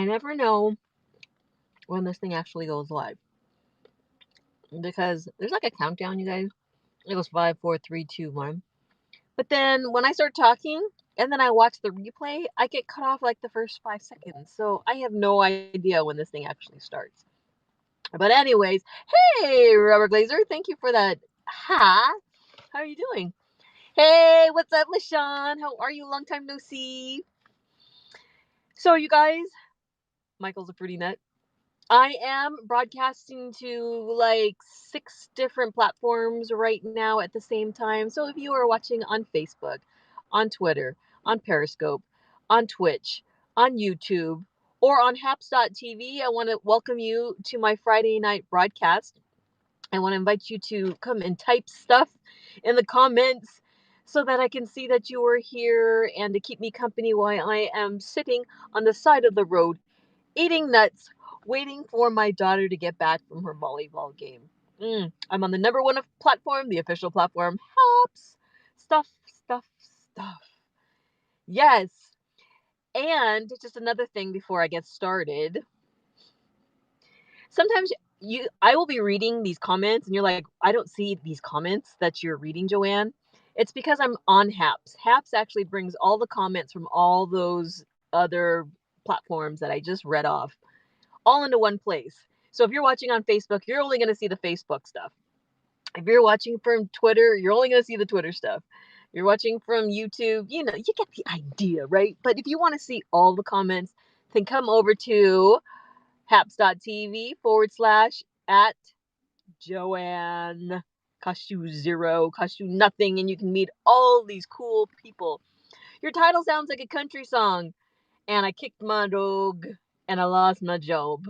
never know when this thing actually goes live because there's like a countdown, you guys. It goes 5, 4, 3, 2, 1. But then when I start talking and then I watch the replay, I get cut off like the first 5 seconds. So I have no idea when this thing actually starts. But anyways, hey, Robert Glazer, thank you for that. How are you doing? Hey, what's up, LaShawn? How are you? Long time no see. So you guys, Michael's a fruity nut. I am broadcasting to like 6 different platforms right now at the same time. So if you are watching on Facebook, on Twitter, on Periscope, on Twitch, on YouTube, or on haps.tv, I want to welcome you to my Friday night broadcast. I want to invite you to come and type stuff in the comments so that I can see that you are here and to keep me company while I am sitting on the side of the road eating nuts, waiting for my daughter to get back from her volleyball game. I'm on the number one platform, the official platform, Haps. Stuff, stuff, stuff. Yes. And just another thing before I get started. Sometimes I will be reading these comments and you're like, I don't see these comments that you're reading, Joanne. It's because I'm on Haps. Haps actually brings all the comments from all those other platforms that I just read off all into one place. So if you're watching on Facebook, you're only going to see the Facebook stuff. If you're watching from Twitter, you're only going to see the Twitter stuff. If you're watching from YouTube, you get the idea, right? But if you want to see all the comments, then come over to haps.tv/ at Joanne. Cost you zero, cost you nothing, and you can meet all these cool people. Your title sounds like a country song. And I kicked my dog, and I lost my job.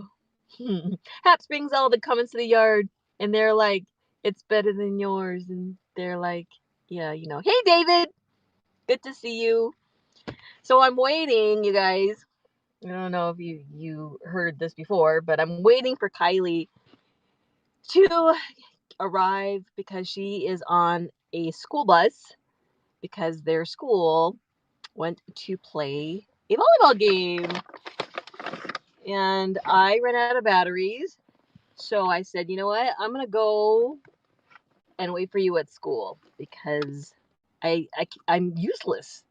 Haps brings all the comments to the yard, and they're like, it's better than yours. And they're like, yeah, hey, David, good to see you. So I'm waiting, you guys. I don't know if you heard this before, but I'm waiting for Kylie to arrive because she is on a school bus because their school went to play a volleyball game. And I ran out of batteries. So I said, you know what? I'm going to go and wait for you at school because I'm useless.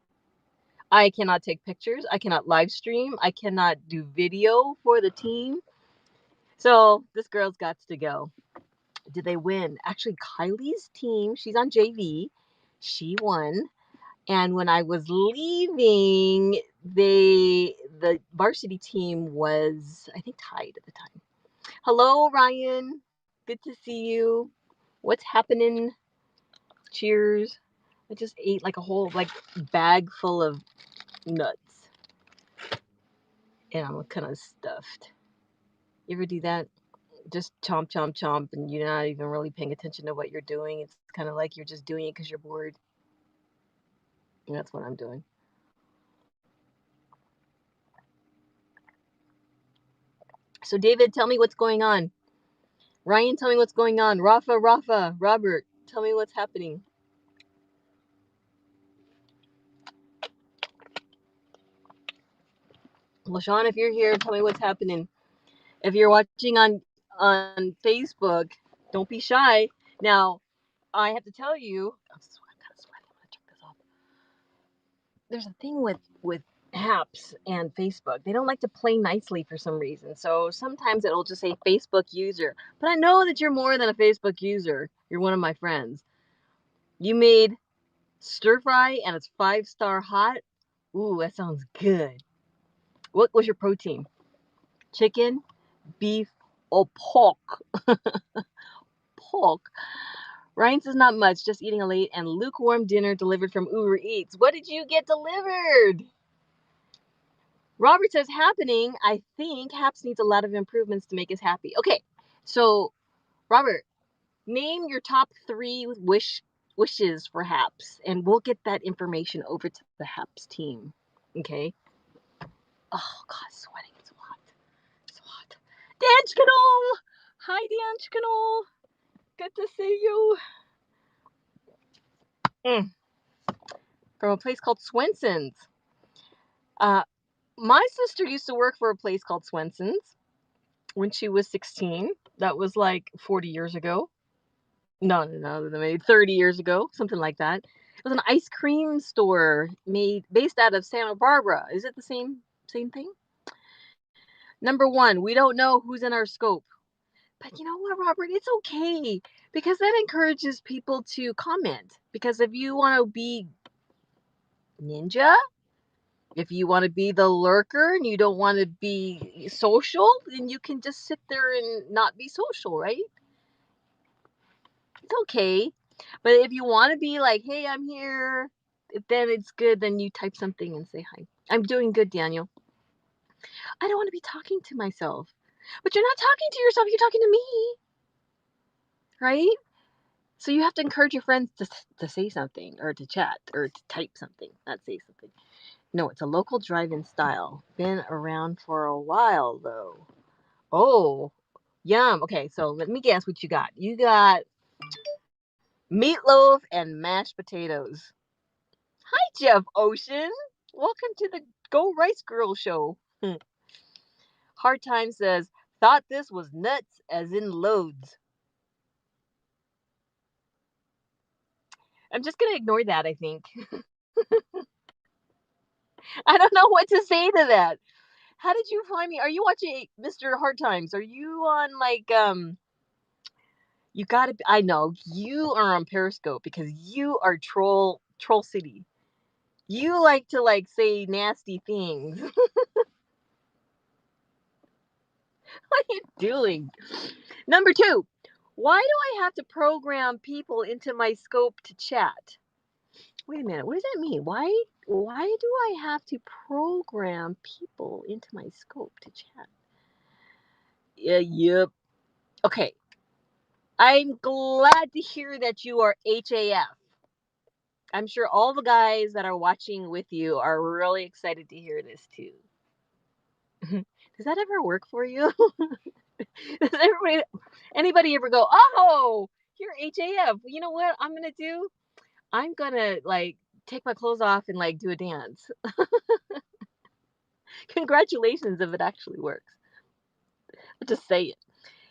I cannot take pictures. I cannot live stream. I cannot do video for the team. So this girl's got to go. Did they win? Actually, Kylie's team, she's on JV. She won. And when I was leaving, the varsity team was, I think, tied at the time. Hello, Ryan. Good to see you. What's happening? Cheers. I just ate like a whole bag full of nuts. And I'm kind of stuffed. You ever do that? Just chomp, chomp, chomp, and you're not even really paying attention to what you're doing. It's kind of like you're just doing it because you're bored. And that's what I'm doing. So, David, tell me what's going on. Ryan, tell me what's going on. Rafa, Robert, tell me what's happening. LaShawn, if you're here, tell me what's happening. If you're watching on Facebook, don't be shy. Now, I have to tell you, I'm kind of sweating. I'm gonna check this off. There's a thing with apps and Facebook. They don't like to play nicely for some reason. So sometimes it'll just say Facebook user. But I know that you're more than a Facebook user. You're one of my friends. You made stir fry and it's 5-star hot. Ooh, that sounds good. What was your protein? Chicken, beef, or pork? Pork. Ryan says not much, just eating a late and lukewarm dinner delivered from Uber Eats. What did you get delivered? Robert says happening. I think Haps needs a lot of improvements to make us happy. Okay, so Robert, name your top 3 wishes for Haps, and we'll get that information over to the Haps team. Okay. Oh God, sweating. It's hot. It's hot. Dan Chcanol! Hi, Dan Chcanol. Good to see you. From a place called Swenson's. My sister used to work for a place called Swenson's when she was 16. That was like 40 years ago. No, maybe 30 years ago, something like that. It was an ice cream store based out of Santa Barbara. Is it the same thing? Number 1, we don't know who's in our scope. But you know what, Robert? It's okay because that encourages people to comment. Because if you want to be ninja, if you want to be the lurker and you don't want to be social, then you can just sit there and not be social, right? It's okay. But if you want to be like, hey, I'm here, then it's good. Then you type something and say hi. I'm doing good, Daniel. I don't want to be talking to myself. But you're not talking to yourself, you're talking to me, right? So you have to encourage your friends to say something or to chat or to type something, not say something. No, it's a local drive-in style. Been around for a while though. Oh, yum. Okay, so let me guess what you got. You got meatloaf and mashed potatoes. Hi, Jeff Ocean. Welcome to the Go Rice Girl show. Hard Time says, thought this was nuts as in loads. I'm just going to ignore that, I think. I don't know what to say to that. How did you find me? Are you watching Mr. Hard Times? Are you on you gotta be, I know you are on Periscope because you are Troll City. You like to say nasty things. What are you doing? Number 2, why do I have to program people into my scope to chat? Wait a minute, what does that mean? Why do I have to program people into my scope to chat? Yeah, yep. Okay. I'm glad to hear that you are HAF. I'm sure all the guys that are watching with you are really excited to hear this too. Does that ever work for you? Does anybody ever go, "Oh, you're HAF. You know what I'm gonna do? I'm gonna take my clothes off and do a dance." Congratulations if it actually works. I'll just say it.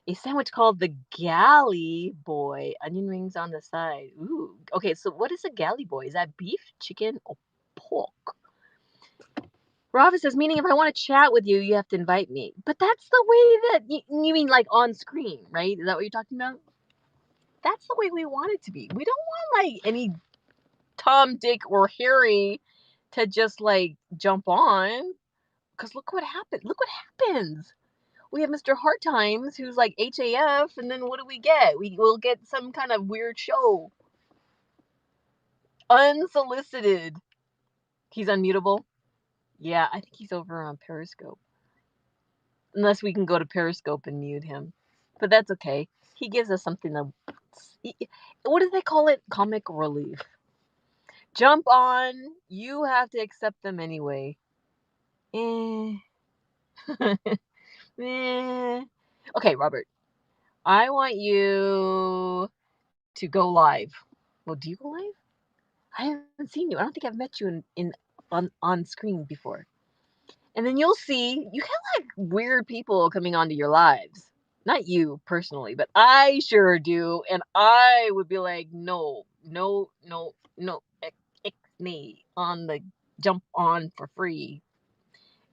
A sandwich called the Galley Boy, onion rings on the side. Ooh. Okay, so what is a Galley Boy? Is that beef, chicken, or pork? Rafa says, meaning if I want to chat with you, you have to invite me. But that's the way that you mean on screen, right? Is that what you're talking about? That's the way we want it to be. We don't want any Tom, Dick, or Harry to just jump on. Because look what happened. Look what happens. We have Mr. Hard Times who's HAF, and then what do we get? We'll get some kind of weird show. Unsolicited. He's unmutable. Yeah, I think he's over on Periscope. Unless we can go to Periscope and mute him. But that's okay. He gives us something to. What do they call it? Comic relief. Jump on. You have to accept them anyway. Eh. Eh. Okay, Robert. I want you to go live. Well, do you go live? I haven't seen you. I don't think I've met you on screen before. And then you'll see you have weird people coming onto your lives. Not you personally, but I sure do. And I would be like, no, me on the jump on for free.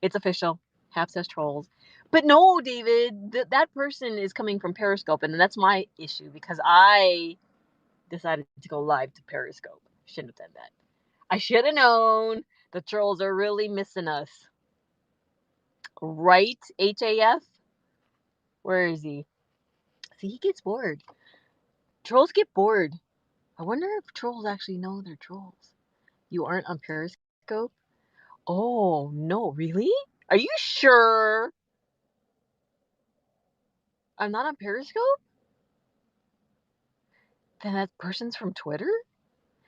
It's official. Hap says trolls. But no, David, that person is coming from Periscope, and that's my issue because I decided to go live to Periscope. Shouldn't have done that. I should have known the trolls are really missing us. Right, HAF? Where is he? See, he gets bored. Trolls get bored. I wonder if trolls actually know they're trolls. You aren't on Periscope? Oh, no, really? Are you sure? I'm not on Periscope? Then that person's from Twitter?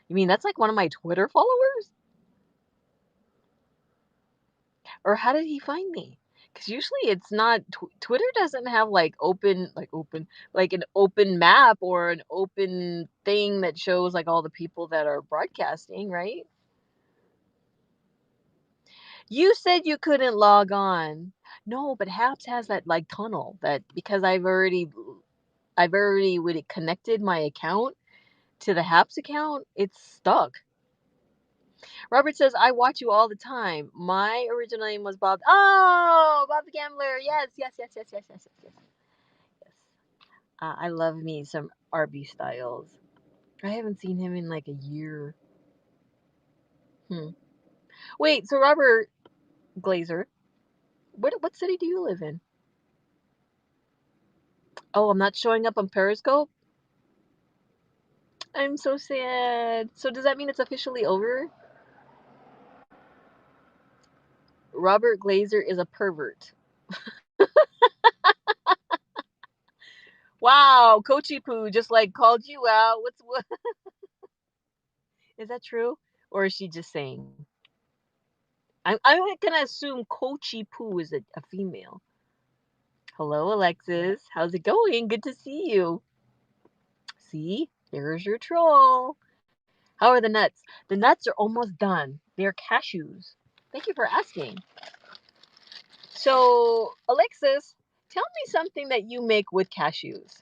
You mean that's one of my Twitter followers? Or how did he find me? Because usually it's not, Twitter doesn't have open, an open map or an open thing that shows all the people that are broadcasting, right? You said you couldn't log on. No, but Haps has that like tunnel that because I've already with it connected my account to the Haps account, it's stuck. Robert says, I watch you all the time. My original name was Bob. Oh, Bob the Gambler. Yes, yes, yes, yes, yes, yes, yes, yes. Yes. I love me some RB Styles. I haven't seen him in like a year. Hmm. Wait, so Robert Glazer, what city do you live in? Oh, I'm not showing up on Periscope? I'm so sad. So does that mean it's officially over? Robert Glazer is a pervert. Wow, Kochi Poo just like called you out. What is that true? Or is she just saying? I'm gonna assume Kochi Poo is a female. Hello, Alexis. How's it going? Good to see you. See, there's your troll. How are the nuts? The nuts are almost done. They're cashews. Thank you for asking. So, Alexis, tell me something that you make with cashews.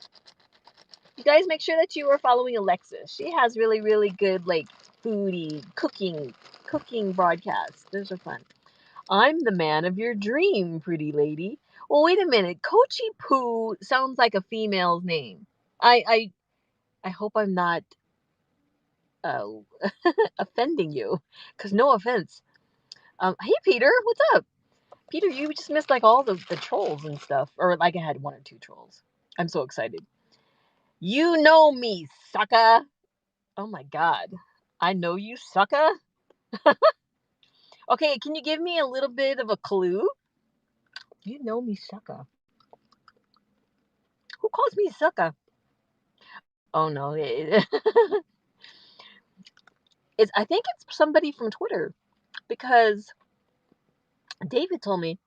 You guys make sure that you are following Alexis. She has really, really good like foodie cooking broadcasts. Those are fun. I'm the man of your dream, pretty lady. Well, wait a minute. Kochi Poo sounds like a female's name. I hope I'm not uh, offending you, because no offense. Hey Peter, what's up? Peter, you just missed like all the trolls and stuff, or like I had one or two trolls. I'm so excited. You know me, sucker. Oh my god, I know you, sucker. Okay, can you give me a little bit of a clue? You know me, sucker. Who calls me sucker? Oh no, it's I think it's somebody from Twitter because David told me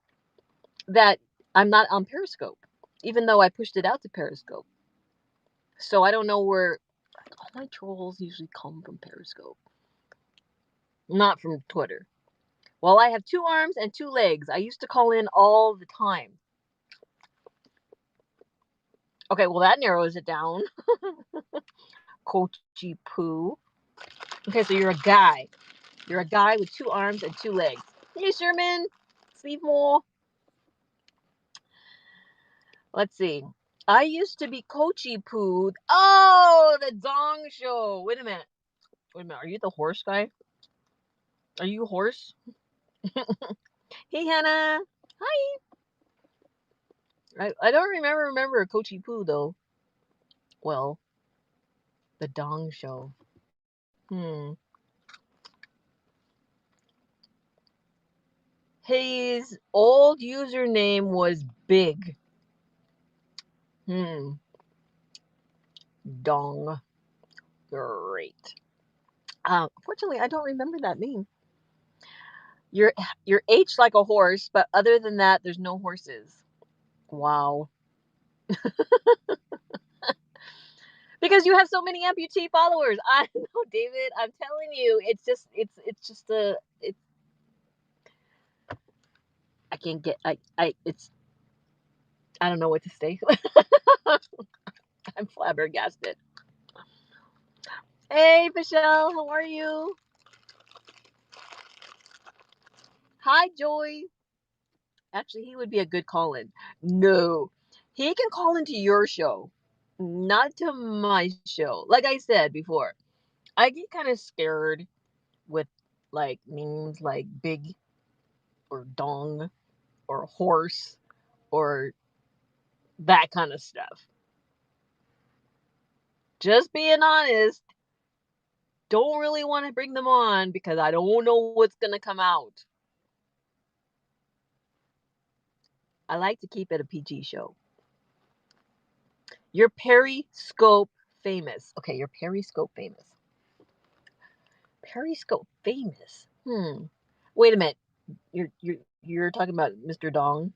that I'm not on Periscope, even though I pushed it out to Periscope. So I don't know where all my trolls usually come from Periscope, not from Twitter. Well, I have two arms and two legs. I used to call in all the time. Okay, well that narrows it down. Kochi Poo. Okay, so you're a guy. You're a guy with two arms and two legs. Hey Sherman, Steve Moore. Let's see. I used to be Kochi Poo. Oh, the Dong Show. Wait a minute. Wait a minute. Are you the horse guy? Are you a horse? Hey Hannah. Hi. I don't remember Kochi Poo though. Well, the Dong Show. Hmm. His old username was Big. Hmm. Dong. Great. Fortunately, I don't remember that name. You're you're H like a horse, but other than that, there's no horses. Wow. Because you have so many amputee followers. I know, David. I'm telling you, it's just a it's. I can't get I it's I don't know what to say. I'm flabbergasted. Hey, Michelle, how are you? Hi, Joy. Actually, he would be a good call in. No, he can call into your show, not to my show. Like I said before, I get kind of scared with like names like Big or Dong or Horse or that kind of stuff. Just being honest, don't really want to bring them on because I don't know what's going to come out. I like to keep it a PG show. You're Periscope famous. Okay, you're Periscope famous. Periscope famous. Wait a minute. You're talking about Mr. Dong.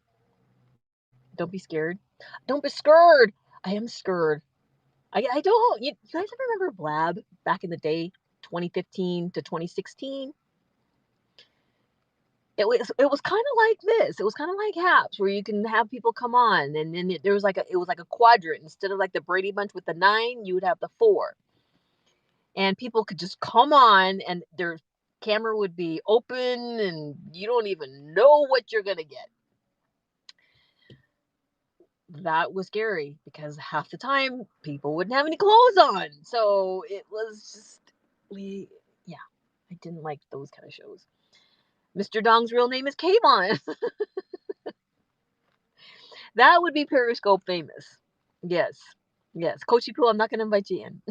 Don't be scared. Don't be scared. I am scared. I don't. You guys ever remember Blab back in the day, 2015 to 2016? it was kind of like this. It was kind of like Haps, where you can have people come on, and then there was it was like a quadrant. Instead of like the Brady Bunch with the 9, you would have the 4, and people could just come on, and their camera would be open, and you don't even know what you're gonna get. That was scary because half the time people wouldn't have any clothes on, so it was just yeah, I didn't like those kind of shows. Mr. Dong's real name is Kayvon. That would be Periscope famous. Yes. Yes. Coachy Poo, I'm not gonna invite you in.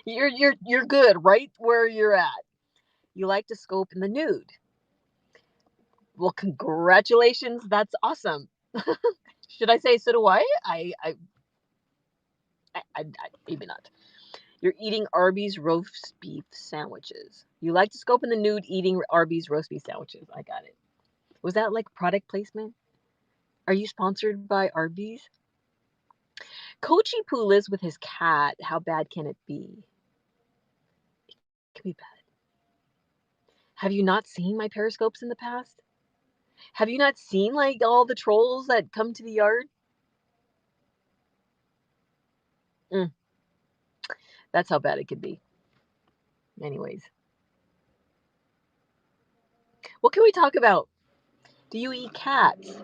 You're good right where you're at. You like to scope in the nude. Well, congratulations. That's awesome. Should I say so do I maybe not. You're eating Arby's roast beef sandwiches. You like to scope in the nude eating Arby's roast beef sandwiches. I got it. Was that like product placement? Are you sponsored by Arby's? Coachy Poo lives with his cat. How bad can it be? It can be bad. Have you not seen my periscopes in the past? Have you not seen like all the trolls that come to the yard? Mm, that's how bad it could be. Anyways, what can we talk about? Do you eat cats?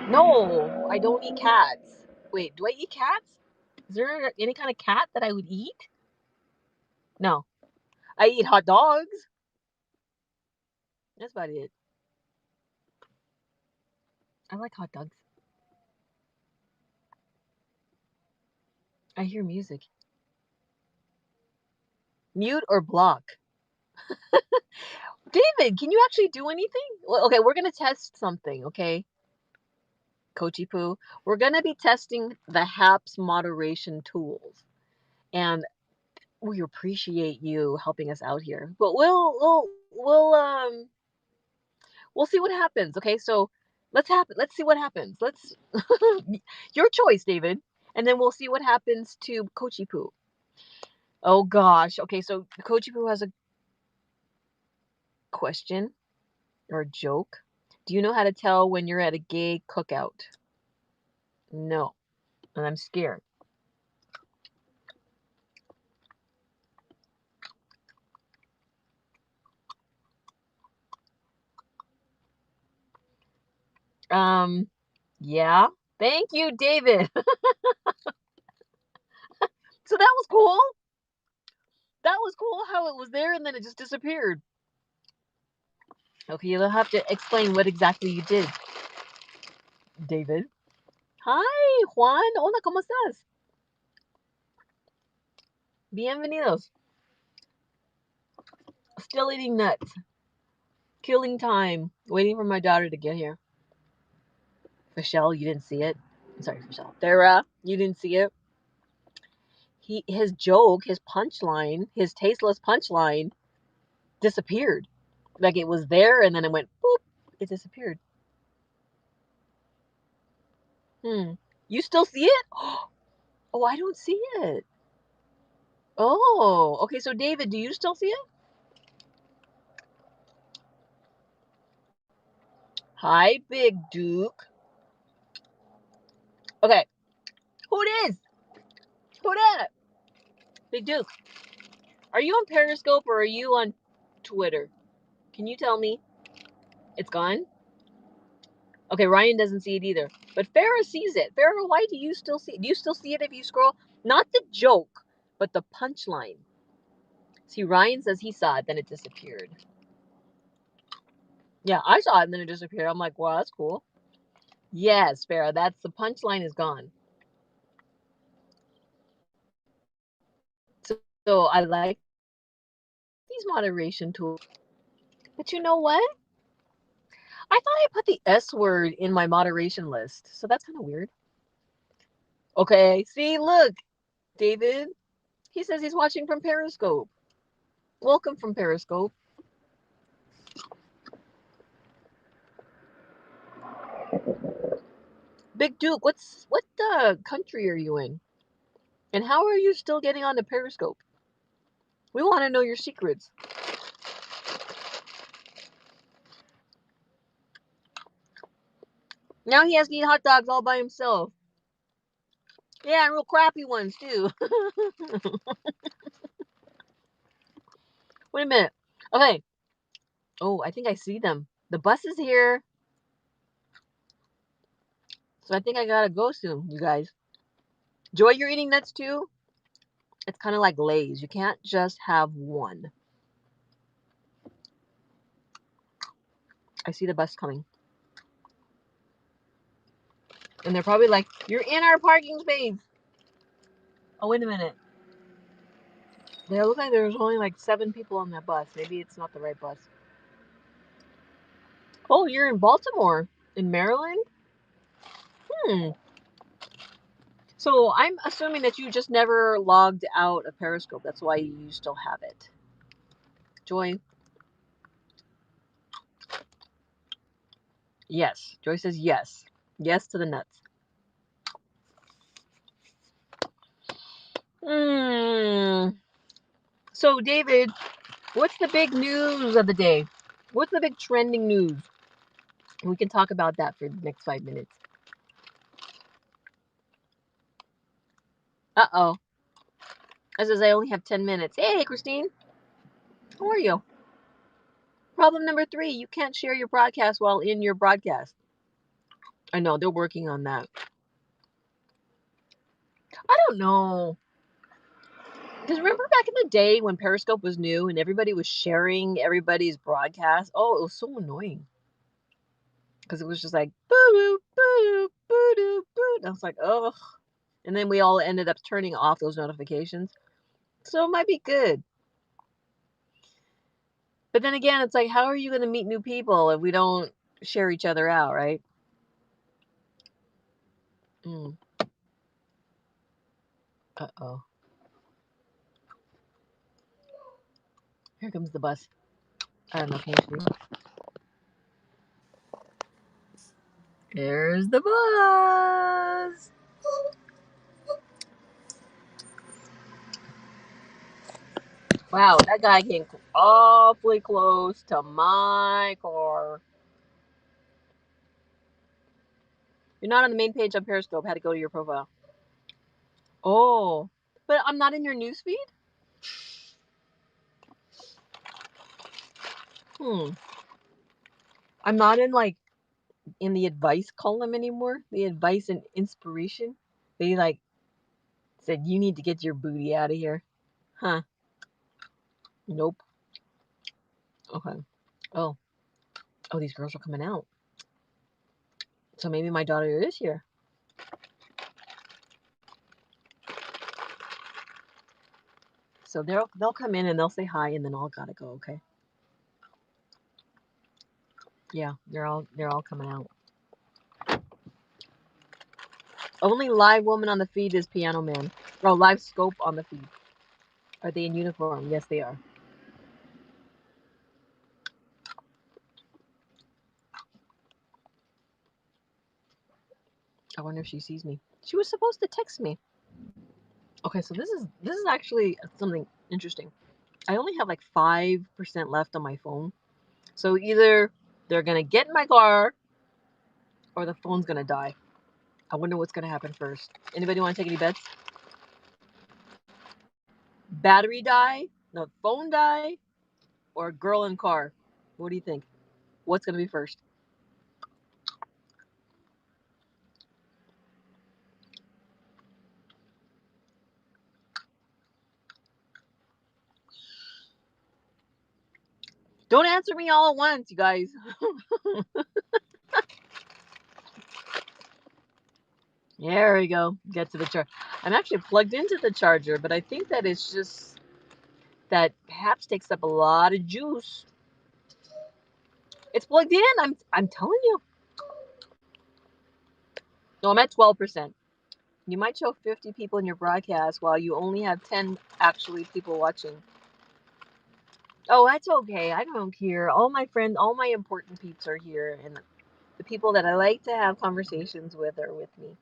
No, I don't eat cats. Wait, do I eat cats? Is there any kind of cat that I would eat? No. I eat hot dogs. That's about it. I like hot dogs. I hear music. Mute or block? David, can you actually do anything? Well, okay, we're going to test something, okay? Coachy Poo. We're going to be testing the HAPS moderation tools. And we appreciate you helping us out here. But we'll see what happens. Okay, so let's see what happens. Let's your choice, David. And then we'll see what happens to Coachy Poo. Oh gosh. Okay, so Coachy Poo has a question or a joke. Do you know how to tell when you're at a gay cookout? No. And I'm scared. Yeah. Thank you, David. So that was cool. That was cool how it was there and then it just disappeared. Okay, you'll have to explain what exactly you did, David. Hi, Juan. Hola, ¿cómo estás? Bienvenidos. Still eating nuts. Killing time. Waiting for my daughter to get here. Michelle, you didn't see it. I'm sorry, Michelle. Sarah, you didn't see it. His joke, his punchline, his tasteless punchline disappeared. Like it was there and then it went boop. It disappeared. You still see it? Oh, I don't see it. Oh, okay. So David, do you still see it? Hi, Big Duke. Okay. Who it is? Who that? Big Duke. Are you on Periscope or are you on Twitter? Can you tell me? It's gone? Okay, Ryan doesn't see it either. But Farrah sees it. Farrah, why do you still see it? Do you still see it if you scroll? Not the joke, but the punchline. See, Ryan says he saw it, then it disappeared. Yeah, I saw it and then it disappeared. I'm like, wow, that's cool. Yes, Farrah, that's the punchline is gone. So I like these moderation tools. But you know what? I thought I put the S word in my moderation list. So that's kind of weird. Okay, see, look, David. He says he's watching from Periscope. Welcome from Periscope. Big Duke, what country are you in? And how are you still getting on the Periscope? We want to know your secrets. Now he has to eat hot dogs all by himself. Yeah, real crappy ones too. Wait a minute. Okay. Oh, I think I see them. The bus is here. So I think I gotta go soon, you guys. Joy, you're eating nuts too? It's kind of like Lay's. You can't just have one. I see the bus coming. And they're probably like, you're in our parking space. Oh, wait a minute. They look like there's only like 7 people on that bus. Maybe it's not the right bus. Oh, you're in Baltimore. In Maryland? Hmm. So I'm assuming that you just never logged out of Periscope. That's why you still have it. Joy? Yes. Joy says yes. Yes to the nuts. So, David, what's the big news of the day? What's the big trending news? We can talk about that for the next 5 minutes. Uh-oh. It says I only have 10 minutes. Hey, Christine. How are you? Problem number 3. You can't share your broadcast while in your broadcast. I know. They're working on that. I don't know. Because remember back in the day when Periscope was new and everybody was sharing everybody's broadcast? Oh, it was so annoying. Because it was just like, boo-doo, boo-doo, boo-doo, boo. I was like, ugh. And then we all ended up turning off those notifications. So it might be good. But then again, it's like, how are you going to meet new people if we don't share each other out, right? Uh-oh. Here comes the bus. I don't know, can you see? There's the bus. Wow, that guy came awfully close to my car. You're not on the main page on Periscope. Had to go to your profile. Oh, but I'm not in your newsfeed? I'm not in the advice column anymore. The advice and inspiration. They said you need to get your booty out of here. Huh. Nope. Okay. Oh. Oh, these girls are coming out. So maybe my daughter is here. So they'll come in and they'll say hi and then I'll gotta go, okay? Yeah, they're all coming out. Only live woman on the feed is Piano Man. Oh, live scope on the feed. Are they in uniform? Yes, they are. I wonder if she sees me. She was supposed to text me. Okay, so this is actually something interesting. I only have like 5% left on my phone. So either they're gonna get in my car or the phone's gonna die. I wonder what's gonna happen first. Anybody want to take any bets? Battery die, the phone die, or girl in car? What do you think? What's gonna be first? Don't answer me all at once, you guys. There we go. Get to the charger. I'm actually plugged into the charger, but I think that it's just that Paps takes up a lot of juice. It's plugged in. I'm telling you. No, I'm at 12%. You might show 50 people in your broadcast while you only have 10 actually people watching. Oh, that's okay. I don't care. All my friends, all my important peeps are here, and the people that I like to have conversations with are with me.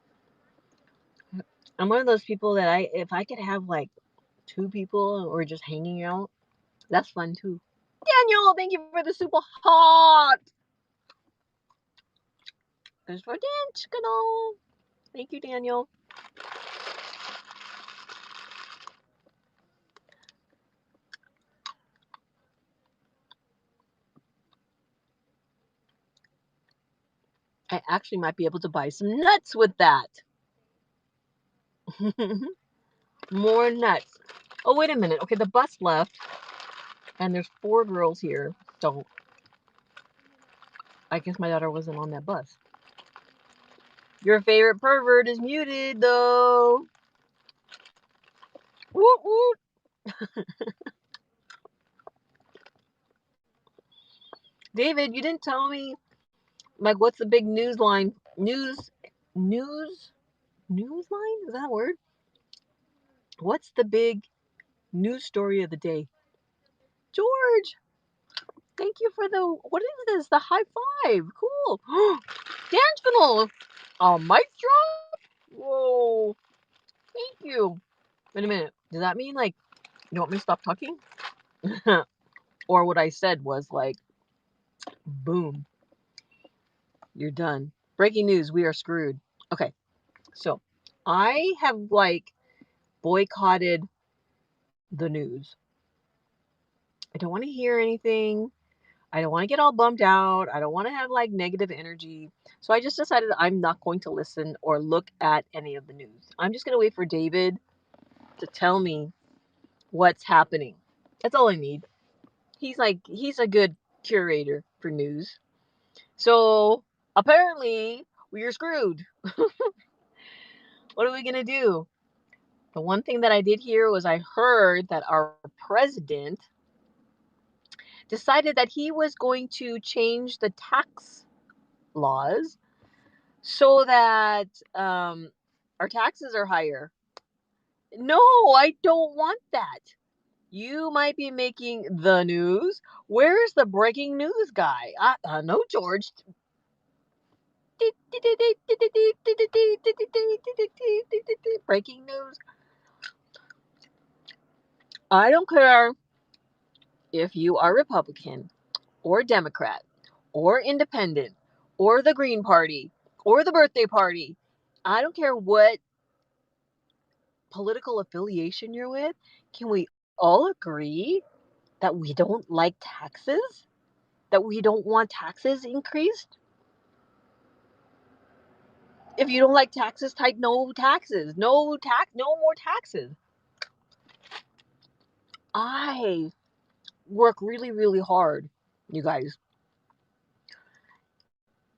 I'm one of those people that if I could have like 2 people or just hanging out, that's fun too. Daniel, thank you for the super hot. There's for dance canal. Thank you, Daniel. I actually might be able to buy some nuts with that. More nuts. Oh, wait a minute. Okay, the bus left, and there's 4 girls here. So I guess my daughter wasn't on that bus. Your favorite pervert is muted, though. Woot woot. David, you didn't tell me, like, what's the big news line? News line? Is that a word? What's the big news story of the day? George, thank you for the, what is this? The high five. Cool. Dance fiddle. A mic drop? Whoa. Thank you. Wait a minute. Does that mean, like, you want me to stop talking? Or what I said was like, boom, you're done. Breaking news, we are screwed. Okay, so I have like boycotted the news. I don't want to hear anything. I don't want to get all bummed out. I don't want to have like negative energy. So I just decided I'm not going to listen or look at any of the news. I'm just going to wait for David to tell me what's happening. That's all I need. He's a good curator for news. So apparently we are screwed. What are we going to do? The one thing that I did hear was I heard that our president decided that he was going to change the tax laws so that our taxes are higher. No, I don't want that. You might be making the news. Where's the breaking news guy? No, George. Breaking news. I don't care if you are Republican or Democrat or Independent or the Green Party or the birthday party. I don't care what political affiliation you're with. Can we all agree that we don't like taxes? That we don't want taxes increased? If you don't like taxes, type no taxes. No more taxes. I work really, really hard, you guys.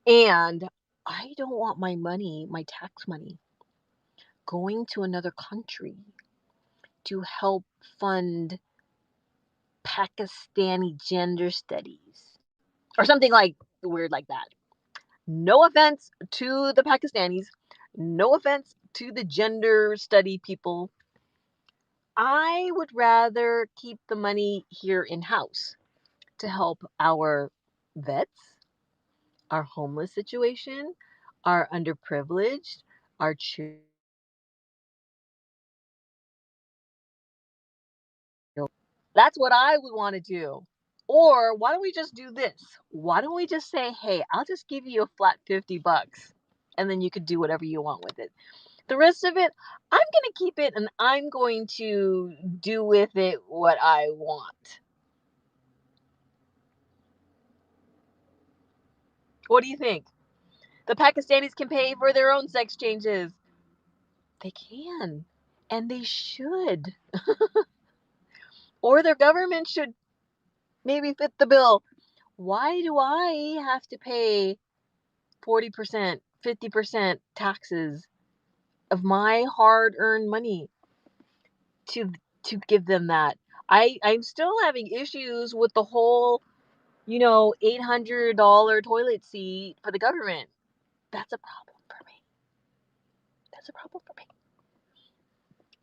And I don't want my money, my tax money, going to another country to help fund Pakistani gender studies or something like weird like that. No offense to the Pakistanis, no offense to the gender study people. I would rather keep the money here in house to help our vets, our homeless situation, our underprivileged, our children. That's what I would want to do. Or why don't we just do this? Why don't we just say, hey, I'll just give you a flat $50 and then you could do whatever you want with it. The rest of it, I'm going to keep it and I'm going to do with it what I want. What do you think? The Pakistanis can pay for their own sex changes. They can. And they should. Or their government should maybe fit the bill. Why do I have to pay 40%, 50% taxes of my hard-earned money to give them that? I'm still having issues with the whole, $800 toilet seat for the government. That's a problem for me. That's a problem for me.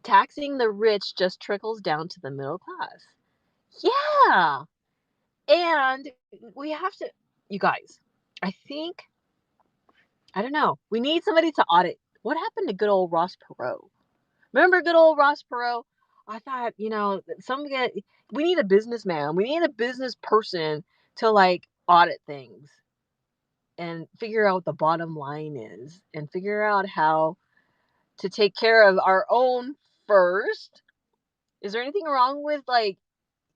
Taxing the rich just trickles down to the middle class. Yeah. And we have to, you guys, I think, I don't know, we need somebody to audit. What happened to good old Ross Perot? Remember good old Ross Perot? I thought, we need a businessman. We need a business person to like audit things and figure out what the bottom line is and figure out how to take care of our own first. Is there anything wrong with like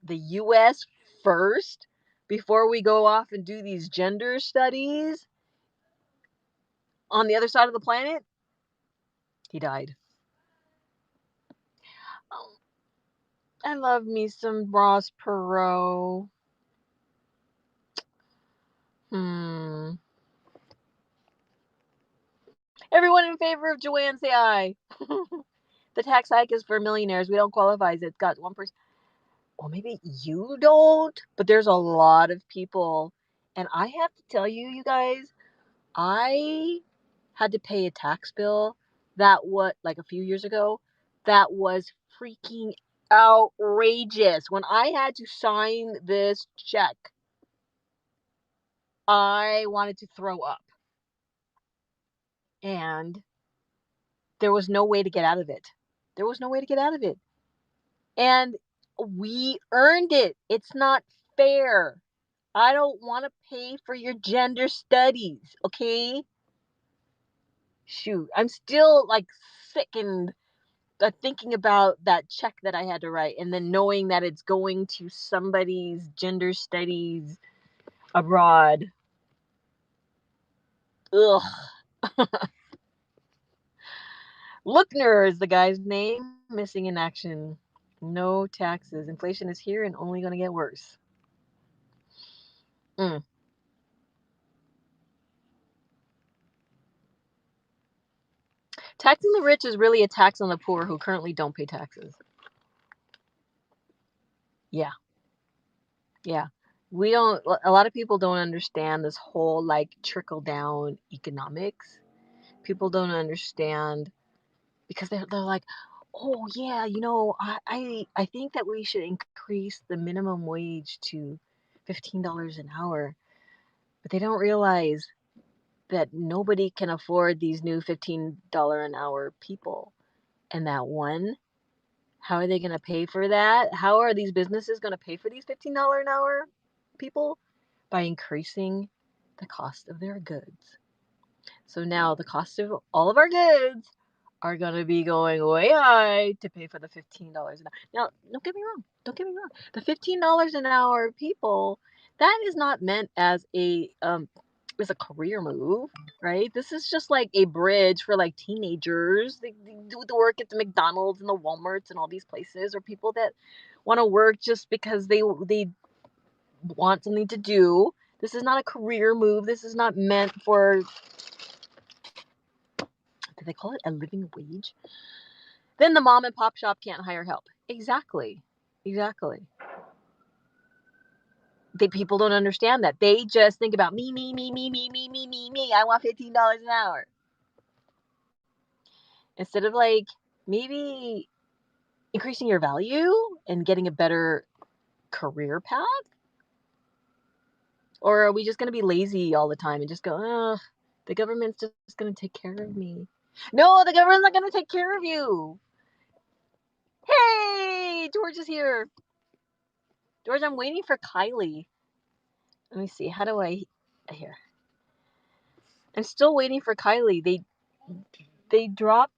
the US first before we go off and do these gender studies on the other side of the planet? He died. Oh, I love me some Ross Perot. Hmm. Everyone in favor of Joanne, say aye. The tax hike is for millionaires. We don't qualify. It's got 1%. Well, maybe you don't, but there's a lot of people. And I have to tell you, you guys, I had to pay a tax bill that was like a few years ago that was freaking outrageous. When I had to sign this check, I wanted to throw up. And there was no way to get out of it. There was no way to get out of it. And we earned it. It's not fair. I don't want to pay for your gender studies, okay? Shoot, I'm still like sickened thinking about that check that I had to write and then knowing that it's going to somebody's gender studies abroad. Ugh. Lookner is the guy's name. Missing in action. No taxes. Inflation is here and only going to get worse. Mm. Taxing the rich is really a tax on the poor who currently don't pay taxes. Yeah. Yeah. We don't, a lot of people don't understand this whole like trickle down economics. People don't understand because they're like, oh yeah, I think that we should increase the minimum wage to $15 an hour. But they don't realize that nobody can afford these new $15 an hour people. And that one, how are they going to pay for that? How are these businesses going to pay for these $15 an hour people? By increasing the cost of their goods. So now the cost of all of our goods are going to be going way high to pay for the $15 an hour. Now, don't get me wrong. Don't get me wrong. The $15 an hour people, that is not meant as a career move, right? This is just like a bridge for like teenagers. They do the work at the McDonald's and the Walmarts and all these places, or people that want to work just because they want something to do. This is not a career move. This is not meant for, do they call it a living wage? Then the mom and pop shop can't hire help. Exactly. People don't understand that. They just think about me. I want $15 an hour. Instead of like maybe increasing your value and getting a better career path. Or are we just going to be lazy all the time and just go, oh, the government's just going to take care of me? No, the government's not going to take care of you. Hey, George is here. George, I'm waiting for Kylie. Let me see. How do I here? I'm still waiting for Kylie. They dropped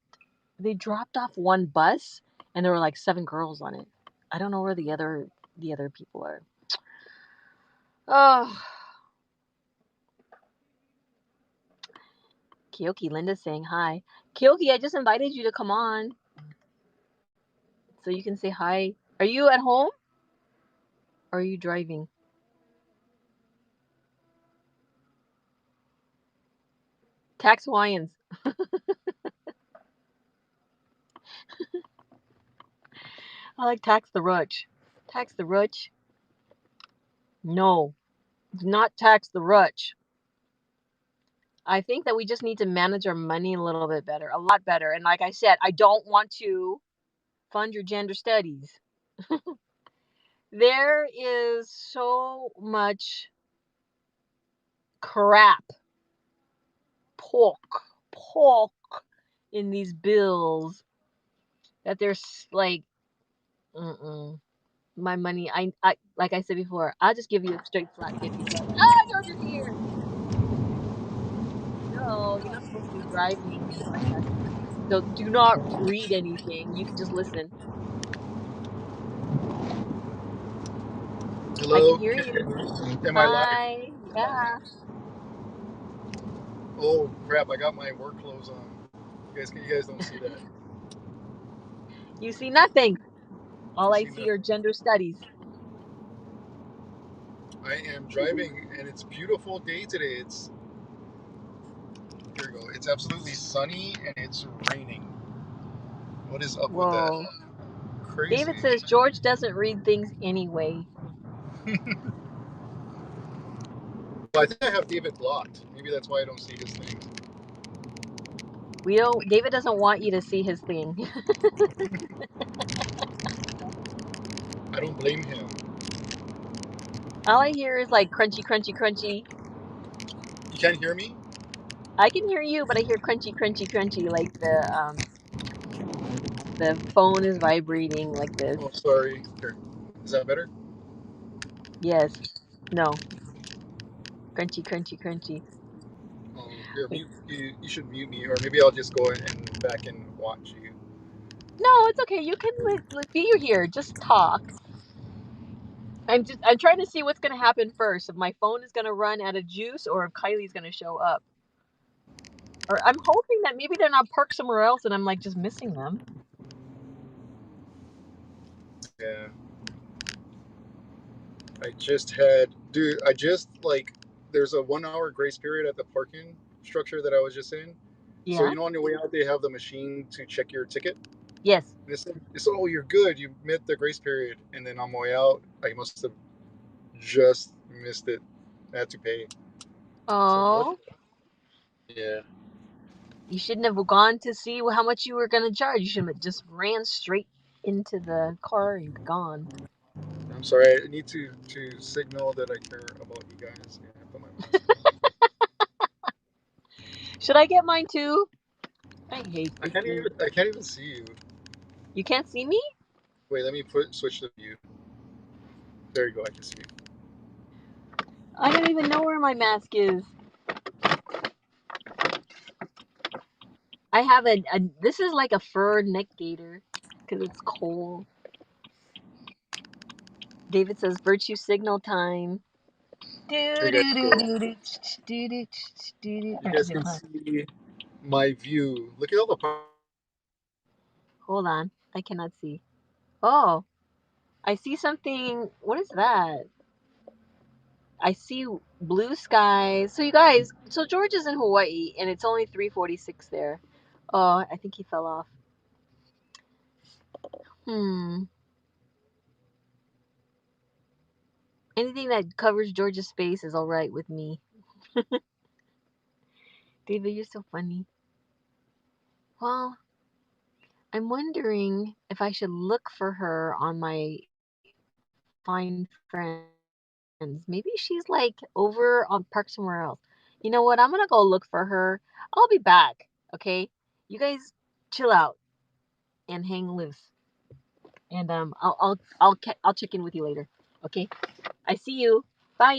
off one bus and there were like 7 girls on it. I don't know where the other people are. Oh. Kyoki, Linda's saying hi. Kyoki, I just invited you to come on so you can say hi. Are you at home? Or are you driving? Tax Hawaiians. I like tax the rich. Tax the rich? No, do not tax the rich. I think that we just need to manage our money a little bit better, a lot better. And like I said, I don't want to fund your gender studies. There is so much crap, pork in these bills that there's like, my money. I like I said before, I'll just give you a straight flat 50 cents. Ah, George is here. well, you're not supposed to be driving and podcasting. So do not read anything. You can just listen. I can Hello? hear you. Am I live? Hi. Yeah. Oh crap! I got my work clothes on. You guys don't see that. You see nothing. All You I see see are nothing. gender studies. I am driving, and it's a beautiful day today. Here we go. It's absolutely sunny, and it's raining. What is up with that? Whoa. Crazy. David says George doesn't read things anyway. Well, I think I have David blocked. Maybe that's why I don't see his things. David doesn't want you to see his thing. I don't blame him. All I hear is like crunchy, crunchy, crunchy. You can't hear me? I can hear you, but I hear crunchy, crunchy, crunchy, like the phone is vibrating like this. Oh, sorry. Here. Is that better? Yes. No. Crunchy, crunchy, crunchy. Oh, here. Wait. You should mute me, or maybe I'll just go and back and watch you. No, it's okay. You can be here. Just talk. I'm trying to see what's gonna happen first. If my phone is gonna run out of juice or if Kylie's gonna show up. Or I'm hoping that maybe they're not parked somewhere else and I'm like just missing them. Yeah. I just like, there's a 1 hour grace period at the parking structure that I was just in. So, Yeah. on your way out, they have the machine to check your ticket. Yes. And it's oh, you're good. You met the grace period. And then on my way out, I must have just missed it. I had to pay. So, what? Oh, Yeah. you shouldn't have gone to see how much you were gonna charge. You should have just ran straight into the car and gone. I'm sorry. I need to signal that I care about you guys. Yeah, I put my mask on. Should I get mine too? I hate I this can't even. thing. I can't even see you. You can't see me? Wait. Let me switch the view. There you go. I can see you. I don't even know where my mask is. I have this is like a fur neck gaiter because it's cold. David says virtue signal time. There Do you do guys do go. do do do do do. You guys can see my view. Look at all the. Hold on, I cannot see. Oh, I see something. What is that? I see blue skies. So you guys, so George is in Hawaii and it's only 3:46 there. Oh, I think he fell off. Hmm. Anything that covers George's face is all right with me. David, you're so funny. Well, I'm wondering if I should look for her on my Find Friends. Maybe she's like over on Park somewhere else. You know what? I'm gonna go look for her. I'll be back. Okay, you guys chill out and hang loose. And I'll check in with you later. Okay, I see you. Bye.